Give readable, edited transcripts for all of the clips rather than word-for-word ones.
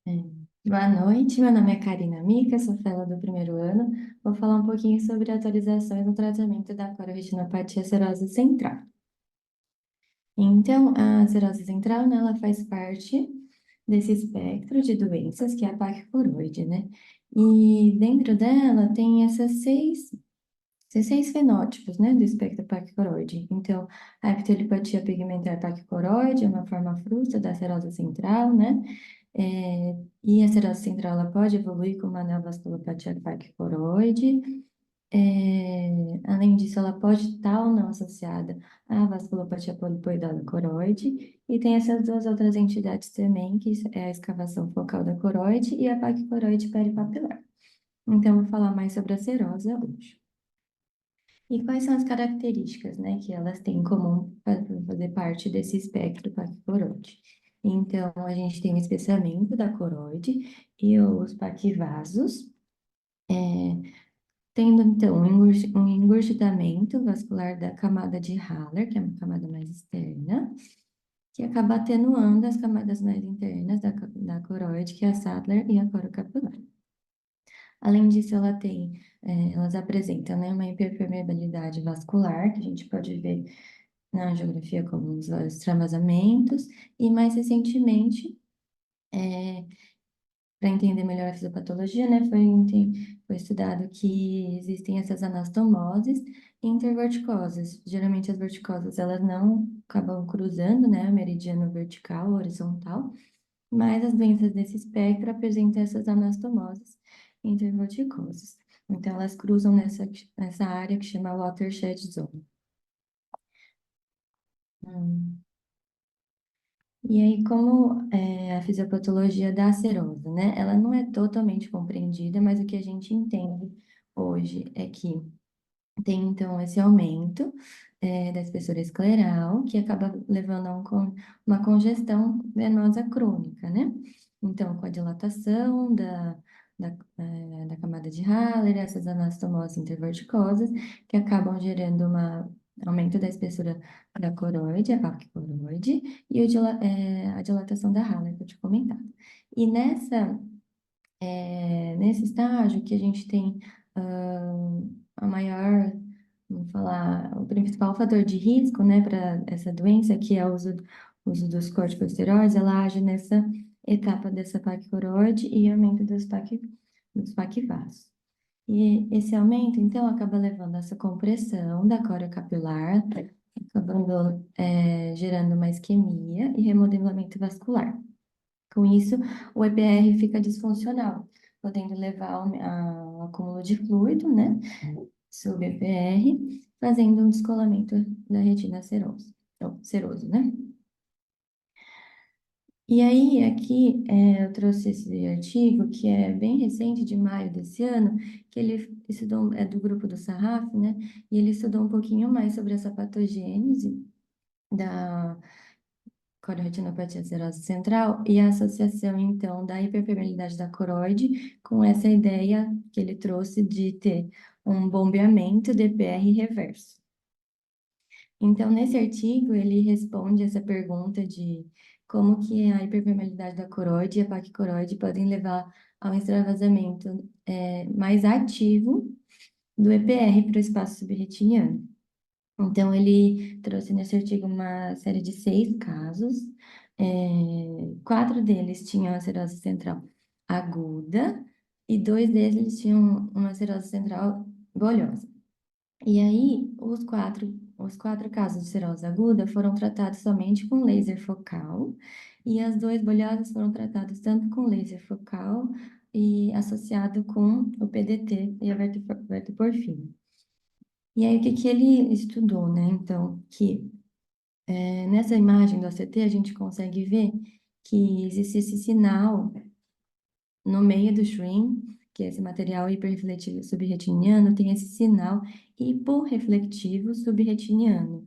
É. Boa noite, meu nome é Karina Mica, sou fela do primeiro ano. Vou falar um pouquinho sobre atualizações no tratamento da cororetinopatia serosa central. Então, a cirrose central, né, ela faz parte desse espectro de doenças que é a PAC coroide, né? E dentro dela tem esses seis fenótipos, né, do espectro paquicoroide. Então, a epitelipatia pigmentar paquicoroide é uma forma frusta da cirrose central, né? E a cirrose central ela pode evoluir com uma neovasculopatia paquicoroide. Além disso, ela pode estar ou não associada à vasculopatia polipoidal coroide. E tem essas duas outras entidades também, que é a escavação focal da coroide e a paquicoroide peripapilar. Então, vou falar mais sobre a serosa hoje. E quais são as características, né, que elas têm em comum para fazer parte desse espectro paquicoroide? Então, a gente tem o espessamento da coroide e os paquivasos, tendo então um engurgitamento vascular da camada de Haller, que é uma camada mais externa, que acaba atenuando as camadas mais internas da coroide, que é a Saddler e a corocapular. Além disso, elas apresentam, né, uma hiperpermeabilidade vascular, que a gente pode ver na geografia como os extravasamentos, e mais recentemente, para entender melhor a fisiopatologia, né, foi estudado que existem essas anastomoses interverticosas. Geralmente as verticosas, elas não acabam cruzando, né, o meridiano vertical, horizontal, mas as doenças desse espectro apresentam essas anastomoses interverticosas. Então, elas cruzam nessa área que chama watershed zone. Hum. E aí, como é a fisiopatologia da serosa, né? Ela não é totalmente compreendida, mas o que a gente entende hoje é que tem, então, esse aumento da espessura escleral, que acaba levando a uma congestão venosa crônica, né? Então, com a dilatação da camada de Haller, essas anastomoses interverticosas, que acabam gerando aumento da espessura da coroide, a papicoroide, e a dilatação da Haller, que eu tinha comentado. E nesse estágio que a gente tem a maior, vamos falar, o principal fator de risco, né, para essa doença, que é o uso dos corticosteroides, ela age nessa etapa dessa paquicoroide e aumento dos paquivasos. E esse aumento, então, acaba levando a essa compressão da córrea capilar, acabando, gerando uma isquemia e remodelamento vascular. Com isso, o EPR fica disfuncional, podendo levar ao acúmulo de fluido, né, sob EPR, fazendo um descolamento da retina seroso, né? E aí, aqui, eu trouxe esse artigo, que é bem recente, de maio desse ano, que ele estudou, é do grupo do Sarraf, né? E ele estudou um pouquinho mais sobre essa patogênese da cororetinopatia serosa central e a associação, então, da hiperpermeabilidade da coroide com essa ideia que ele trouxe de ter um bombeamento DPR reverso. Então, nesse artigo, ele responde essa pergunta de como que a hiperpermeabilidade da coroide e a paquicoroide podem levar ao extravasamento mais ativo do EPR para o espaço subretiniano. Então, ele trouxe nesse artigo uma série de 6 casos. Quatro deles tinham a cirrose central aguda e dois deles tinham uma cirrose central bolhosa. E aí, os quatro casos de cirrose aguda foram tratados somente com laser focal e as duas bolhosas foram tratadas tanto com laser focal e associado com o PDT e a verteporfina. E aí, o que que ele estudou, né? Então, que nessa imagem do ACT a gente consegue ver que existe esse sinal no meio do shrim, que é esse material hiperrefletivo subretiniano, tem esse sinal hiporreflectivo subretiniano,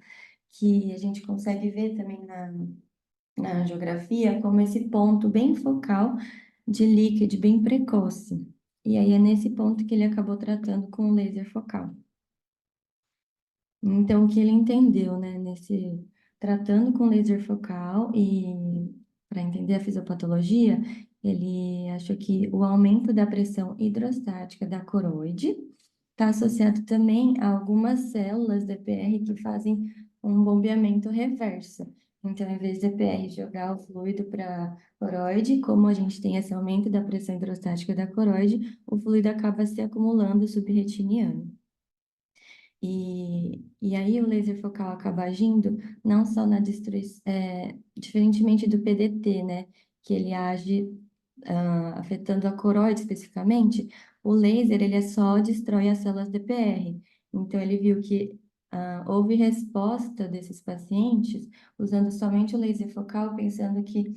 que a gente consegue ver também na angiografia como esse ponto bem focal de líquido bem precoce. E aí é nesse ponto que ele acabou tratando com o laser focal. Então, o que ele entendeu, né, tratando com laser focal e para entender a fisiopatologia, ele achou que o aumento da pressão hidrostática da coroide está associado também a algumas células DPR que fazem um bombeamento reverso. Então, em vez de DPR jogar o fluido para a coroide, como a gente tem esse aumento da pressão hidrostática da coroide, o fluido acaba se acumulando subretiniano. E aí o laser focal acaba agindo não só na destruição, diferentemente do PDT, né, que ele age afetando a coroide especificamente, o laser ele só destrói as células DPR. Então ele viu que houve resposta desses pacientes usando somente o laser focal, pensando que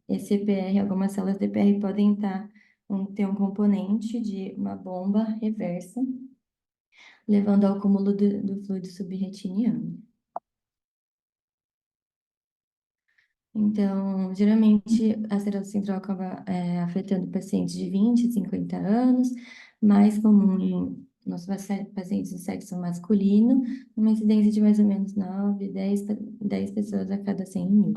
esse EPR, algumas células DPR podem ter um componente de uma bomba reversa levando ao acúmulo do fluido subretiniano. Então, geralmente, a cirrose central acaba afetando pacientes de 20 e 50 anos, mais comum nos pacientes do sexo masculino, uma incidência de mais ou menos 9, 10 pessoas a cada 100 mil.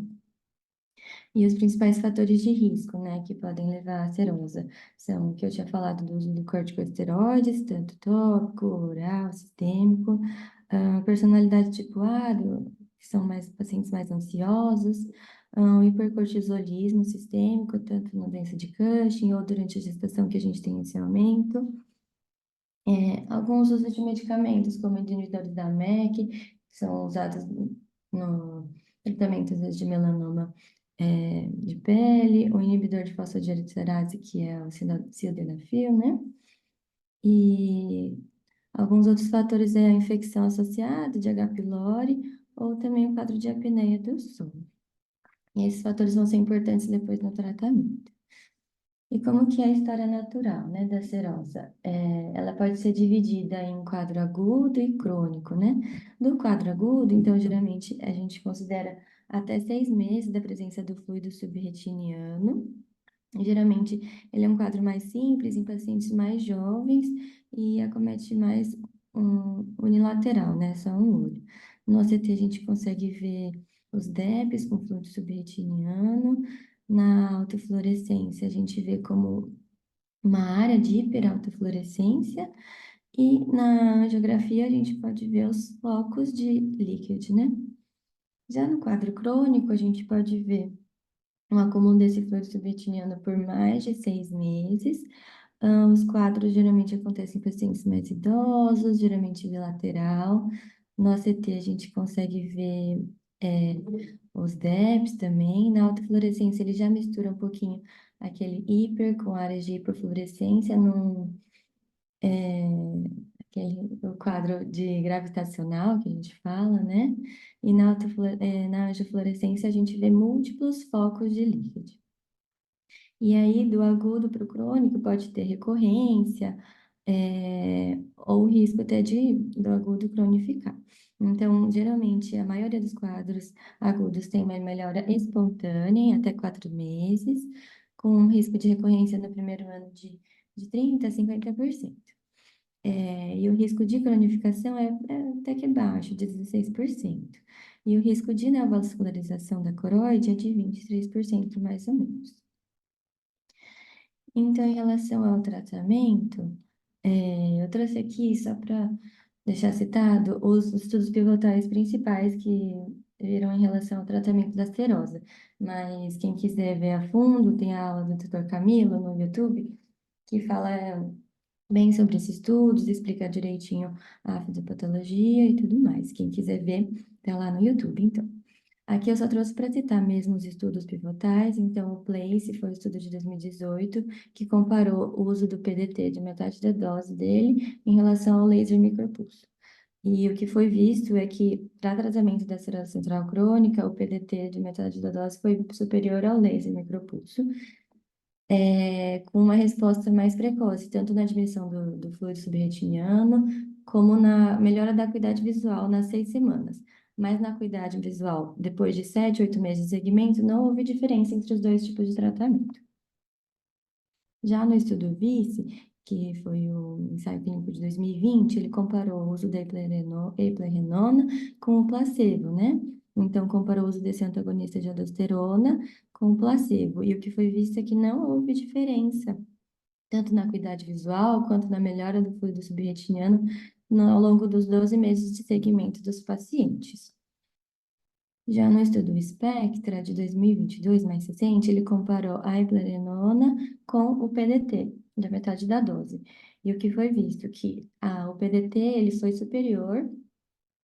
E os principais fatores de risco, né, que podem levar à cirrose são o que eu tinha falado do uso do corticosteroides, tanto tópico, oral, sistêmico, personalidade tipo A, que são mais pacientes mais ansiosos, o hipercortisolismo sistêmico, tanto na doença de Cushing ou durante a gestação que a gente tem esse aumento. Alguns usos de medicamentos, como inibidores da MEK, que são usados no tratamento, às vezes, de melanoma de pele, o inibidor de fosfodiesterase, que é o sildenafil, né? E alguns outros fatores é a infecção associada de H. pylori ou também o quadro de apneia do sono. E esses fatores vão ser importantes depois no tratamento. E como que é a história natural, né, da cirrose? Ela pode ser dividida em quadro agudo e crônico, né? Do quadro agudo, então, geralmente, a gente considera até 6 meses da presença do fluido subretiniano. Geralmente, ele é um quadro mais simples em pacientes mais jovens e acomete mais unilateral, né? Só um olho. No OCT, a gente consegue ver os DEPs com fluido subretiniano. Na autofluorescência, a gente vê como uma área de hiperautofluorescência. E na angiografia, a gente pode ver os focos de líquido, né? Já no quadro crônico, a gente pode ver um acúmulo desse fluido subretiniano por mais de 6 meses. Os quadros geralmente acontecem em pacientes mais idosos, geralmente bilateral. No ACT a gente consegue ver os DEPs também. Na autofluorescência ele já mistura um pouquinho aquele hiper com áreas de hiperfluorescência o quadro de gravitacional que a gente fala, né? E na angiofluorescência a gente vê múltiplos focos de líquido. E aí, do agudo para o crônico, pode ter recorrência, ou risco até do agudo cronificar. Então, geralmente, a maioria dos quadros agudos tem uma melhora espontânea em até 4 meses, com risco de recorrência no primeiro ano de 30% a 50%. E o risco de cronificação é até que baixo, de 16%. E o risco de neovascularização da coroide é de 23%, mais ou menos. Então, em relação ao tratamento, eu trouxe aqui, só para deixar citado, os estudos pivotais principais que viram em relação ao tratamento da esterosa. Mas quem quiser ver a fundo, tem a aula do Dr. Camilo no YouTube, que fala bem sobre esses estudos, explica direitinho a fisiopatologia e tudo mais. Quem quiser ver, tá lá no YouTube, então. Aqui eu só trouxe para citar mesmo os estudos pivotais, então o PLACE foi o estudo de 2018, que comparou o uso do PDT de metade da dose dele em relação ao laser micropulso. E o que foi visto é que, para tratamento da cirrose central crônica, o PDT de metade da dose foi superior ao laser micropulso, com uma resposta mais precoce, tanto na diminuição do fluido subretiniano, como na melhora da acuidade visual nas 6 semanas. Mas na acuidade visual, depois de 7, 8 meses de segmento, não houve diferença entre os dois tipos de tratamento. Já no estudo VICE, que foi o ensaio clínico de 2020, ele comparou o uso da eplerenona com o placebo, né? Então, comparou o uso desse antagonista de aldosterona com o placebo. E o que foi visto é que não houve diferença, tanto na acuidade visual quanto na melhora do fluido subretiniano ao longo dos 12 meses de segmento dos pacientes. Já no estudo Spectra, de 2022, mais recente, ele comparou a eplerenona com o PDT, da metade da dose. E o que foi visto? Que o PDT ele foi superior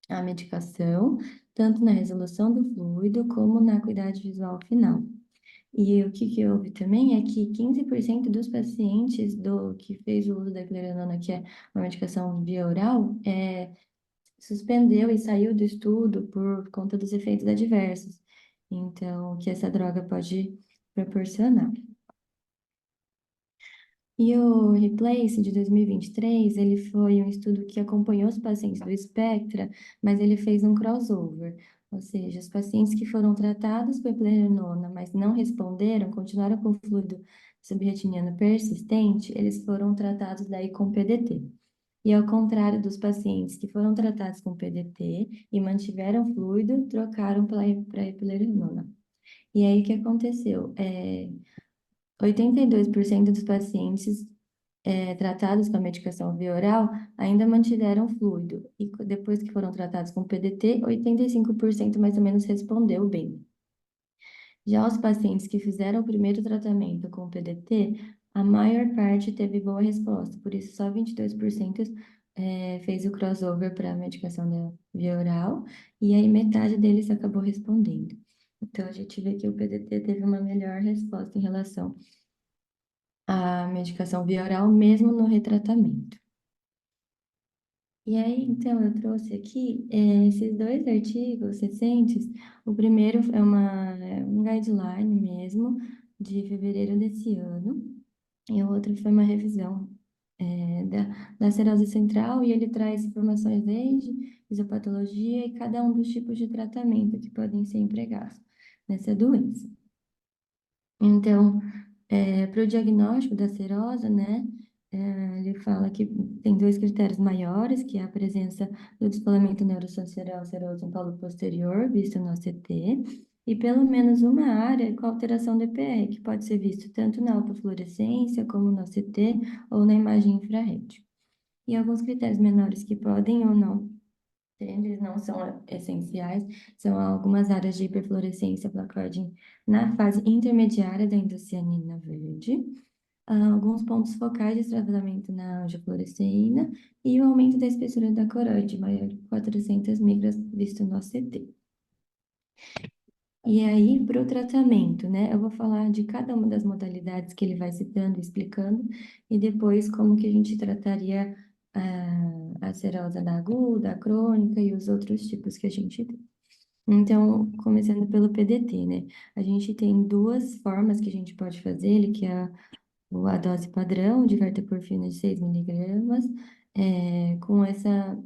à medicação, tanto na resolução do fluido como na acuidade visual final. E o que houve também é que 15% dos pacientes que fez o uso da eplerenona, que é uma medicação via oral, suspendeu e saiu do estudo por conta dos efeitos adversos. Então, o que essa droga pode proporcionar. E o Replace de 2023, ele foi um estudo que acompanhou os pacientes do Spectra, mas ele fez um crossover, ou seja, os pacientes que foram tratados com eplerenona, mas não responderam, continuaram com fluido subretiniano persistente, eles foram tratados daí com PDT. E ao contrário dos pacientes que foram tratados com PDT e mantiveram fluido, trocaram para eplerenona. E aí o que aconteceu? 82% dos pacientes tratados com a medicação via oral ainda mantiveram fluido. E depois que foram tratados com PDT, 85% mais ou menos respondeu bem. Já os pacientes que fizeram o primeiro tratamento com PDT, a maior parte teve boa resposta, por isso só 22% fez o crossover para a medicação da via oral, e aí metade deles acabou respondendo. Então, a gente vê que o PDT teve uma melhor resposta em relação à medicação via oral, mesmo no retratamento. E aí, então, eu trouxe aqui esses dois artigos recentes. O primeiro é um guideline mesmo, de fevereiro desse ano, e o outro foi uma revisão da cirrose central, e ele traz informações desde fisiopatologia e cada um dos tipos de tratamento que podem ser empregados nessa doença. Então, para o diagnóstico da cirrose, né, ele fala que tem dois critérios maiores, que é a presença do descolamento neurosensorial seroso em polo posterior, visto no ACT, e pelo menos uma área com alteração do EPR, que pode ser visto tanto na autofluorescência, como no ACT, ou na imagem infrared. E alguns critérios menores que podem ou não eles não são essenciais, são algumas áreas de hiperfluorescência placardin na fase intermediária da endocianina verde, alguns pontos focais de extravasamento na angiofluoresceína e o aumento da espessura da coroide, maior de 400 micras, visto no OCT. E aí, para o tratamento, né, eu vou falar de cada uma das modalidades que ele vai citando, explicando, e depois como que a gente trataria a cirrose da aguda, a crônica e os outros tipos que a gente tem. Então, começando pelo PDT, né? A gente tem duas formas que a gente pode fazer ele, que é a dose padrão de verteporfina de 6 miligramas, com essa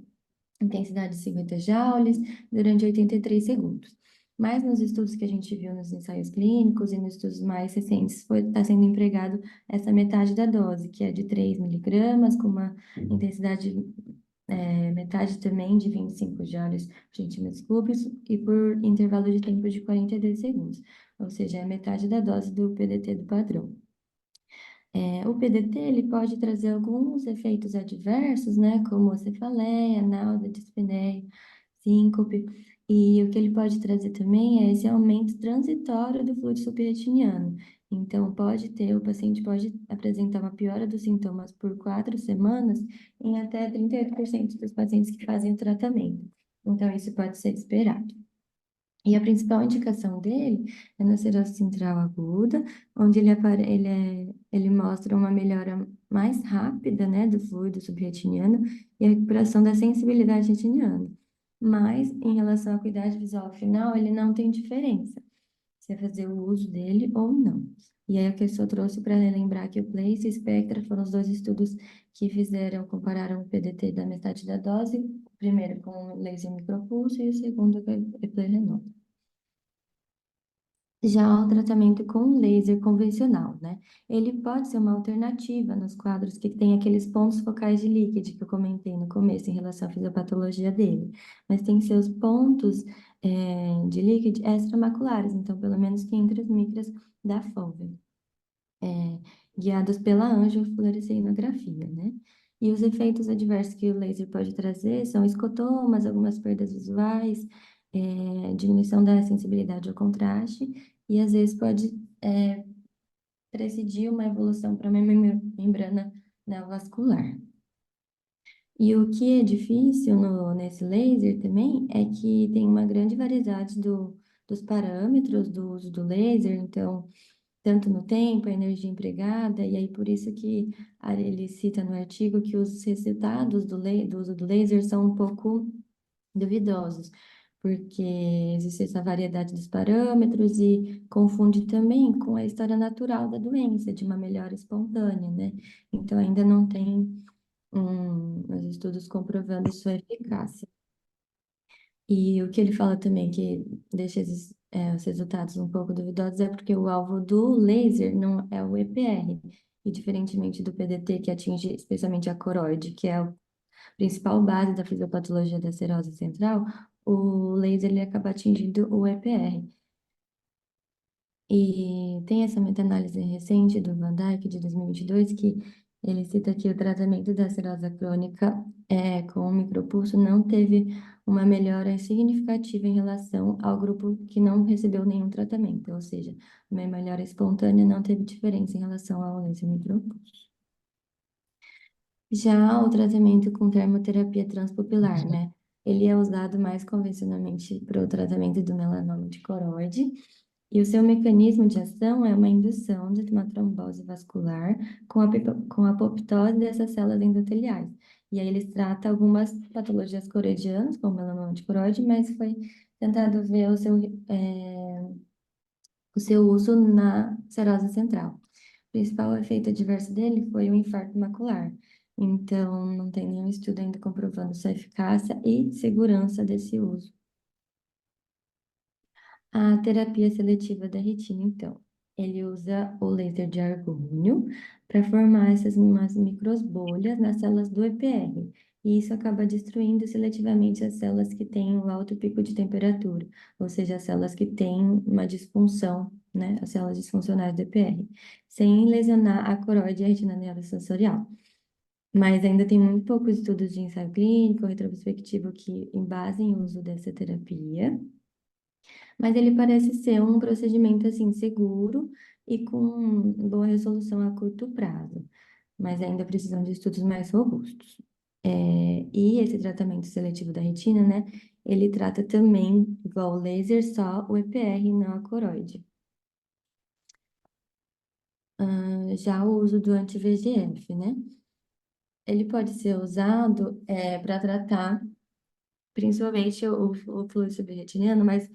intensidade de 50 joules durante 83 segundos. Mas nos estudos que a gente viu nos ensaios clínicos e nos estudos mais recentes, está sendo empregado essa metade da dose, que é de 3 miligramas, com uma intensidade metade também de 25 joules por centímetros cúbicos e por intervalo de tempo de 42 segundos, ou seja, é metade da dose do PDT do padrão. O PDT ele pode trazer alguns efeitos adversos, né, como a cefaleia, náusea, dispneia, síncope, e o que ele pode trazer também é esse aumento transitório do fluido subretiniano. Então, o paciente pode apresentar uma piora dos sintomas por 4 semanas em até 38% dos pacientes que fazem o tratamento. Então, isso pode ser esperado. E a principal indicação dele é na cirrose central aguda, onde ele mostra uma melhora mais rápida, né, do fluido subretiniano e a recuperação da sensibilidade retiniana. Mas, em relação à acuidade visual final, ele não tem diferença, se é fazer o uso dele ou não. E aí, o que eu só trouxe para relembrar que o PLACE e o SPECTRA foram os dois estudos que compararam o PDT da metade da dose, o primeiro com laser micropulso e o segundo com eplerenol. Já o tratamento com laser convencional, né? Ele pode ser uma alternativa nos quadros que tem aqueles pontos focais de líquido que eu comentei no começo em relação à fisiopatologia dele, mas tem seus pontos de líquido extramaculares, então pelo menos 500 micras da fóvea, guiados pela angiofluoresceinografia, né? E os efeitos adversos que o laser pode trazer são escotomas, algumas perdas visuais, diminuição da sensibilidade ao contraste, e às vezes pode presidir uma evolução para uma membrana neovascular. E o que é difícil nesse laser também é que tem uma grande variedade dos parâmetros do uso do laser, então, tanto no tempo, a energia empregada, e aí por isso que ele cita no artigo que os resultados do uso do laser são um pouco duvidosos, porque existe essa variedade dos parâmetros e confunde também com a história natural da doença, de uma melhora espontânea, né? Então ainda não tem os estudos comprovando sua eficácia. E o que ele fala também que deixa os resultados um pouco duvidosos é porque o alvo do laser não é o EPR. E diferentemente do PDT, que atinge especialmente a coroide, que é a principal base da fisiopatologia da serose central, o laser ele acaba atingindo o EPR. E tem essa meta-análise recente do Van Dijk de 2022 que ele cita que o tratamento da cirrose crônica com o micropulso não teve uma melhora significativa em relação ao grupo que não recebeu nenhum tratamento, ou seja, uma melhora espontânea não teve diferença em relação ao laser micropulso. Já o tratamento com termoterapia transpupilar, né? Ele é usado mais convencionalmente para o tratamento do melanoma de coroide, e o seu mecanismo de ação é uma indução de uma trombose vascular com a apoptose dessas células endoteliais. E aí eles tratam algumas patologias coroidianas, como melanoma de coroide, mas foi tentado ver o seu uso na serose central. O principal efeito adverso dele foi o infarto macular. Então, não tem nenhum estudo ainda comprovando sua eficácia e segurança desse uso. A terapia seletiva da retina, então, ele usa o laser de argônio para formar essas umas microbolhas nas células do EPR. E isso acaba destruindo seletivamente as células que têm um alto pico de temperatura, ou seja, as células que têm uma disfunção, né, as células disfuncionais do EPR, sem lesionar a coroide e a retina neurosensorial. Mas ainda tem muito poucos estudos de ensaio clínico, retrospectivo que embasem o uso dessa terapia. Mas ele parece ser um procedimento assim seguro e com boa resolução a curto prazo, mas ainda precisam de estudos mais robustos. E esse tratamento seletivo da retina, né? Ele trata também, igual o laser, só o EPR e não a coroide. Já o uso do anti-VEGF, né? Ele pode ser usado para tratar principalmente o fluxo subretiniano, mas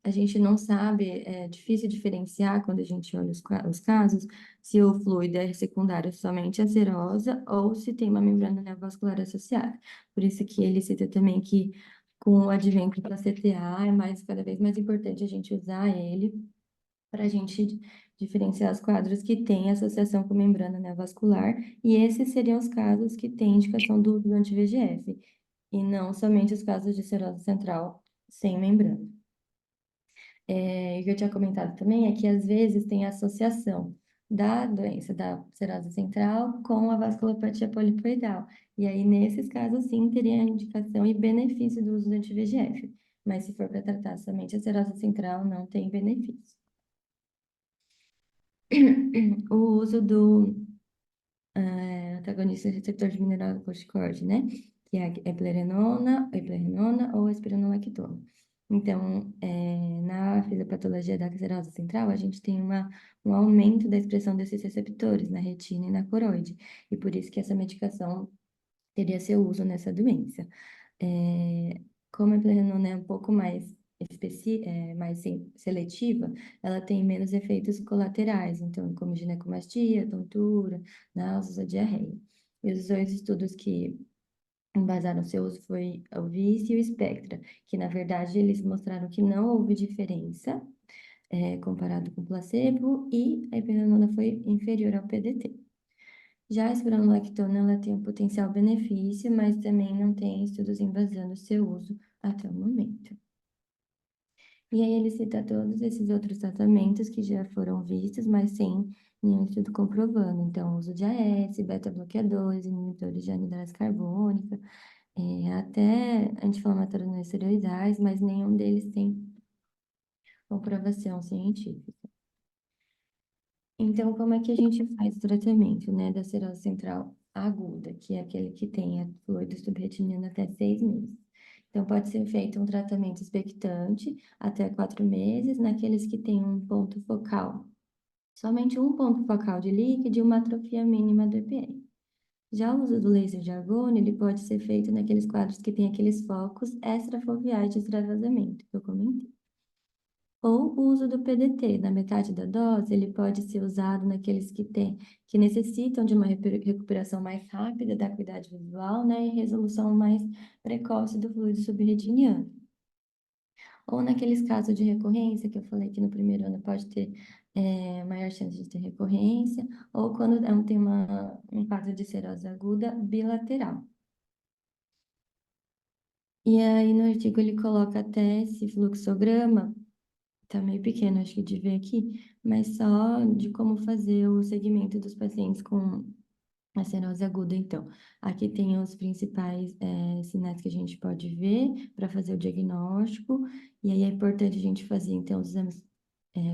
a gente não sabe, é difícil diferenciar quando a gente olha os casos, se o fluido é secundário somente à serosa ou se tem uma membrana neovascular associada. Por isso que ele cita também que com o advento da CTA é cada vez mais importante a gente usar ele para a gente diferenciar os quadros que têm associação com membrana neovascular, e esses seriam os casos que têm indicação do uso do anti-VEGF, e não somente os casos de cirrose central sem membrana. E o que eu tinha comentado também é que às vezes tem associação da doença da cirrose central com a vasculopatia polipoidal. E aí, nesses casos, sim, teria indicação e benefício do uso do anti-VEGF. Mas se for para tratar somente a cirrose central, não tem benefício. O uso do antagonista receptor de mineralocorticoide, né? Que é a eplerenona ou espironolactona. Então, na fisiopatologia da cirrose central, a gente tem um aumento da expressão desses receptores na retina e na coroide, e por isso que essa medicação teria seu uso nessa doença. Como a eplerenona é um pouco mais seletiva, ela tem menos efeitos colaterais, então, como ginecomastia, tontura, náuseas, diarreia. E os dois estudos que embasaram seu uso foi o VIS e o SPECTRA, que na verdade eles mostraram que não houve diferença comparado com o placebo e a eplerenona foi inferior ao PDT. Já a espironolactona, ela tem um potencial benefício, mas também não tem estudos embasando seu uso até o momento. E aí ele cita todos esses outros tratamentos que já foram vistos, mas sem nenhum estudo comprovando. Então, uso de AS, beta-bloqueadores, inibidores de anidrase carbônica, até anti-inflamatórios não esteroidais, mas nenhum deles tem comprovação científica. Então, como é que a gente faz o tratamento, né, da cirrose central aguda, que é aquele que tem a fluido subretiniano até 6 meses? Então, pode ser feito um tratamento expectante até 4 meses, naqueles que têm um ponto focal, somente um ponto focal de líquido e uma atrofia mínima do EPR. Já o uso do laser de argônio, ele pode ser feito naqueles quadros que têm aqueles focos extrafoveais de extravasamento, que eu comentei. Ou o uso do PDT, na metade da dose, ele pode ser usado naqueles que necessitam de uma recuperação mais rápida da acuidade visual, né, e resolução mais precoce do fluido subretiniano. Ou naqueles casos de recorrência, que eu falei que no primeiro ano pode ter maior chance de ter recorrência, ou quando tem um quadro de cirrose aguda bilateral. E aí no artigo ele coloca até esse fluxograma. Tá meio pequeno, acho que de ver aqui, mas só de como fazer o segmento dos pacientes com a cirrose aguda, então. Aqui tem os principais sinais que a gente pode ver para fazer o diagnóstico, e aí é importante a gente fazer, então, os exames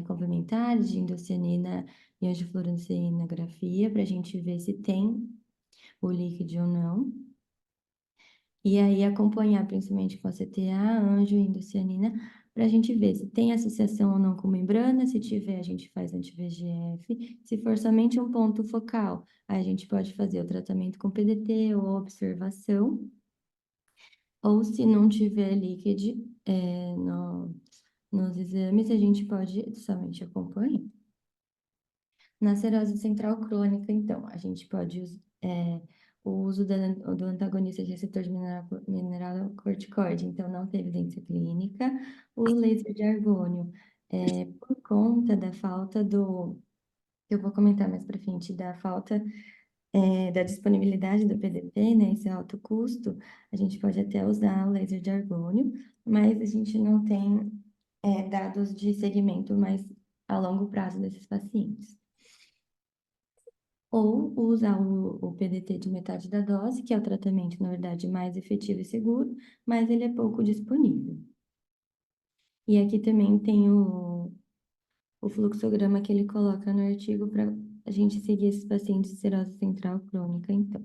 complementares de endocianina e angiofluorescinografia, para a gente ver se tem o líquido ou não. E aí acompanhar principalmente com a CTA, anjo e endocianina, para a gente ver se tem associação ou não com membrana. Se tiver, a gente faz anti-VEGF. Se for somente um ponto focal, aí a gente pode fazer o tratamento com PDT ou observação. Ou se não tiver líquido nos exames, a gente pode somente acompanhar. Na cirrose central crônica, então, a gente pode o uso do antagonista de receptor de mineralocorticoide, então não tem evidência clínica. O laser de argônio, por conta da falta eu vou comentar mais para frente, da falta da disponibilidade do PDT, né, esse alto custo, a gente pode até usar o laser de argônio, mas a gente não tem dados de segmento mais a longo prazo desses pacientes. Ou usar o PDT de metade da dose, que é o tratamento, na verdade, mais efetivo e seguro, mas ele é pouco disponível. E aqui também tem o fluxograma que ele coloca no artigo para a gente seguir esses pacientes de cirrose central crônica, então.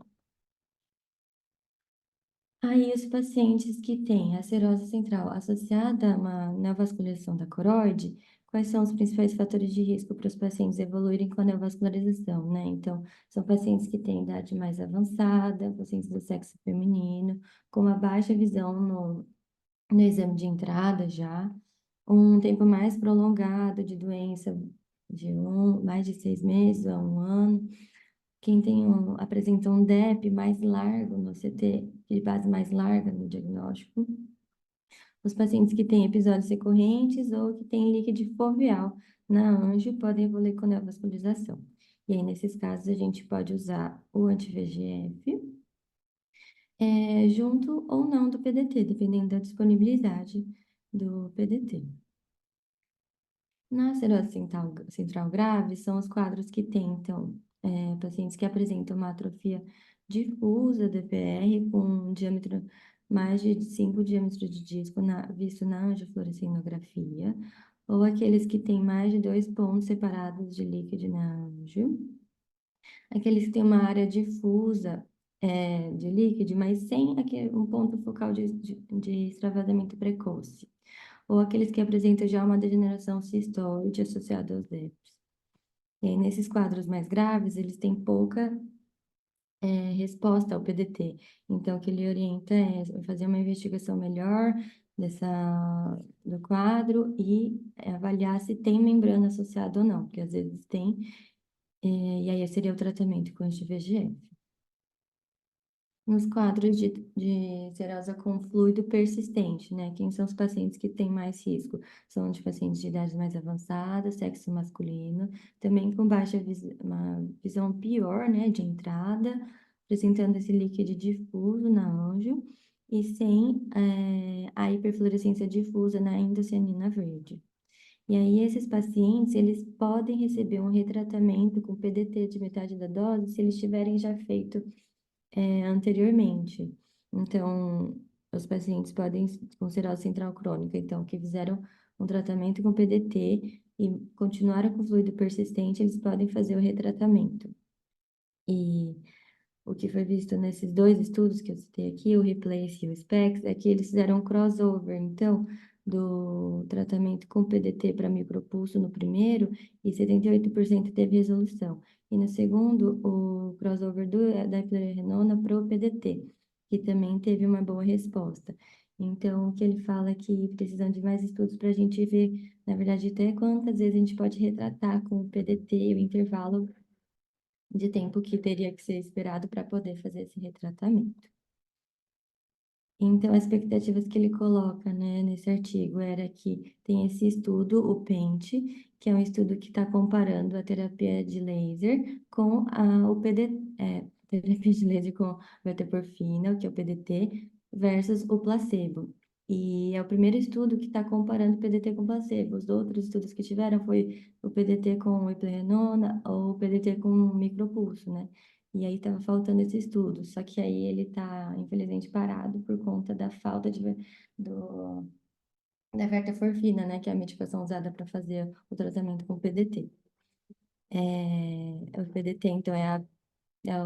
Aí, os pacientes que têm a cirrose central associada a uma neovascularização da coroide, quais são os principais fatores de risco para os pacientes evoluírem com a neovascularização, né? Então, são pacientes que têm idade mais avançada, pacientes do sexo feminino, com uma baixa visão no exame de entrada já, um tempo mais prolongado de doença, mais de 6 meses a um ano, quem apresenta um DEP mais largo no CT, de base mais larga no diagnóstico. Os pacientes que têm episódios recorrentes ou que têm líquido foveal na anjo podem evoluir com neovascularização. E aí, nesses casos, a gente pode usar o anti-VEGF, junto ou não do PDT, dependendo da disponibilidade do PDT. Na cirrose central grave, são os quadros que têm, então, pacientes que apresentam uma atrofia difusa do EPR com um diâmetro mais de 5 diâmetros de disco visto na angiofluorescinografia, ou aqueles que têm mais de 2 pontos separados de líquido na anjo, aqueles que têm uma área difusa de líquido, mas sem um ponto focal de extravasamento precoce, ou aqueles que apresentam já uma degeneração cistoide associada aos DEPs. E aí, nesses quadros mais graves, eles têm pouca resposta ao PDT. Então, o que ele orienta é fazer uma investigação melhor do quadro e avaliar se tem membrana associada ou não, porque às vezes tem, e aí seria o tratamento com anti-VEGF. Nos quadros de cirrose com fluido persistente, né? Quem são os pacientes que têm mais risco? São de pacientes de idade mais avançada, sexo masculino, também com uma visão pior, né, de entrada, apresentando esse líquido difuso na anjo, e sem a hiperfluorescência difusa na endocianina verde. E aí, esses pacientes, eles podem receber um retratamento com PDT de metade da dose se eles tiverem já feito anteriormente. Então, os pacientes podem, com cirrose central crônica, então, que fizeram um tratamento com PDT e continuaram com fluido persistente, eles podem fazer o retratamento. E o que foi visto nesses dois estudos que eu citei aqui, o REPLACE e o SPECS, é que eles fizeram um crossover, então, do tratamento com PDT para micropulso no primeiro, e 78% teve resolução. E no segundo, o crossover da eplerenona para o PDT, que também teve uma boa resposta. Então, o que ele fala é que precisam de mais estudos para a gente ver, na verdade, até quantas vezes a gente pode retratar com o PDT, o intervalo de tempo que teria que ser esperado para poder fazer esse retratamento. Então, as expectativas que ele coloca, né, nesse artigo era que tem esse estudo, o PENT, que é um estudo que está comparando a terapia de laser com o terapia de laser com verteporfina, que é o PDT, versus o placebo. E é o primeiro estudo que está comparando o PDT com placebo. Os outros estudos que tiveram foi o PDT com iplerenona ou o PDT com micropulso, né? E aí estava faltando esse estudo, só que aí ele está, infelizmente, parado por conta da falta do, da verteporfina, né, que é a medicação usada para fazer o tratamento com PDT. O PDT, então, é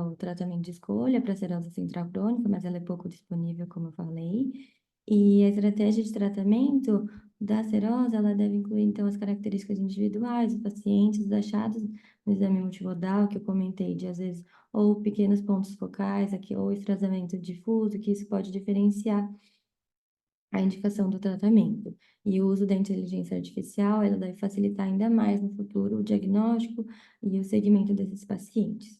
o tratamento de escolha para cirrose central crônica, mas ela é pouco disponível, como eu falei. E a estratégia de tratamento da cirrose, ela deve incluir, então, as características individuais, os pacientes, os achados no exame multimodal, que eu comentei, de, às vezes, ou pequenos pontos focais, aqui, ou extravasamento difuso, que isso pode diferenciar a indicação do tratamento. E o uso da inteligência artificial, ela deve facilitar ainda mais no futuro o diagnóstico e o segmento desses pacientes.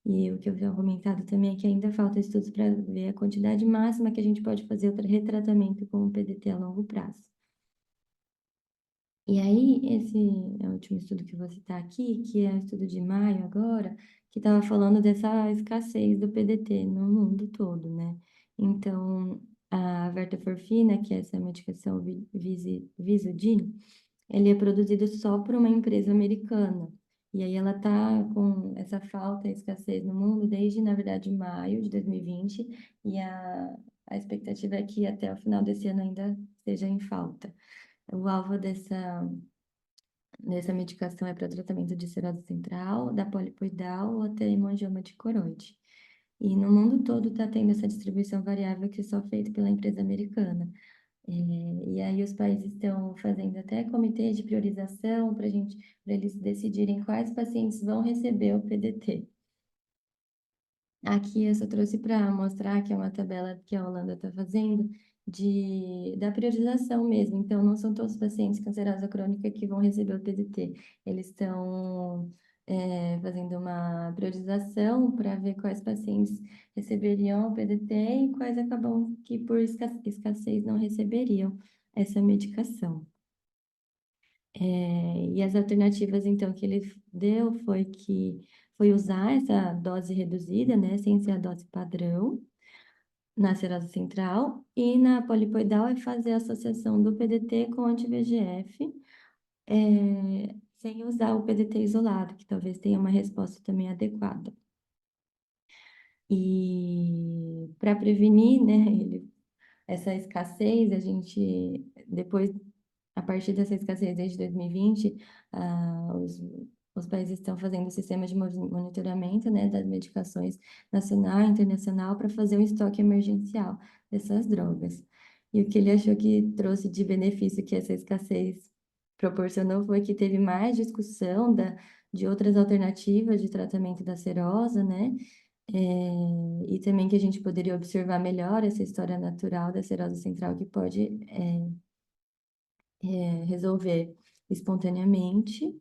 E o que eu havia comentado também é que ainda falta estudos para ver a quantidade máxima que a gente pode fazer o retratamento com o PDT a longo prazo. E aí, esse é o último estudo que eu vou citar aqui, que é o estudo de maio agora, que estava falando dessa escassez do PDT no mundo todo, né? Então, a verteporfina, que é essa medicação Visudil, ele é produzido só por uma empresa americana. E aí ela está com essa falta e escassez no mundo desde, na verdade, maio de 2020, e a expectativa é que até o final desse ano ainda esteja em falta. O alvo dessa medicação é para tratamento de cirrose central, da polipoidal ou até hemangioma de coroide. E no mundo todo está tendo essa distribuição variável que é só feita pela empresa americana. E aí os países estão fazendo até comitês de priorização para eles decidirem quais pacientes vão receber o PDT. Aqui eu só trouxe para mostrar que é uma tabela que a Holanda está fazendo da priorização mesmo. Então, não são todos os pacientes cancerosa crônica que vão receber o PDT. Eles estão fazendo uma priorização para ver quais pacientes receberiam o PDT e quais acabam que por escassez não receberiam essa medicação. E as alternativas, então, que ele deu foi usar essa dose reduzida, né, sem ser a dose padrão, na cirrose central, e na polipoidal é fazer a associação do PDT com anti-VEGF, sem usar o PDT isolado, que talvez tenha uma resposta também adequada. E para prevenir, né, essa escassez, a gente, depois, a partir dessa escassez desde 2020, os países estão fazendo sistemas de monitoramento, né, das medicações nacional e internacional para fazer um estoque emergencial dessas drogas. E o que ele achou que trouxe de benefício que essa escassez proporcionou foi que teve mais discussão de outras alternativas de tratamento da serosa, né? E também que a gente poderia observar melhor essa história natural da cirrose central que pode resolver espontaneamente.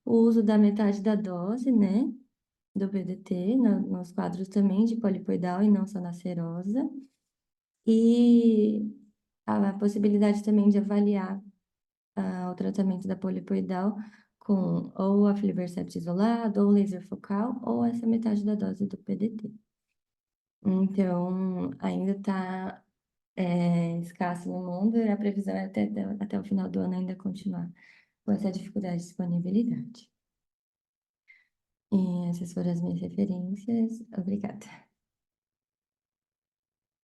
O uso da metade da dose, né, do PDT nos quadros também de polipoidal e não só na serosa. E a possibilidade também de avaliar o tratamento da polipoidal com ou aflibercept isolado, ou laser focal, ou essa metade da dose do PDT. Então, ainda está escasso no mundo, e a previsão é até o final do ano ainda continuar com essa dificuldade de disponibilidade. E essas foram as minhas referências. Obrigada.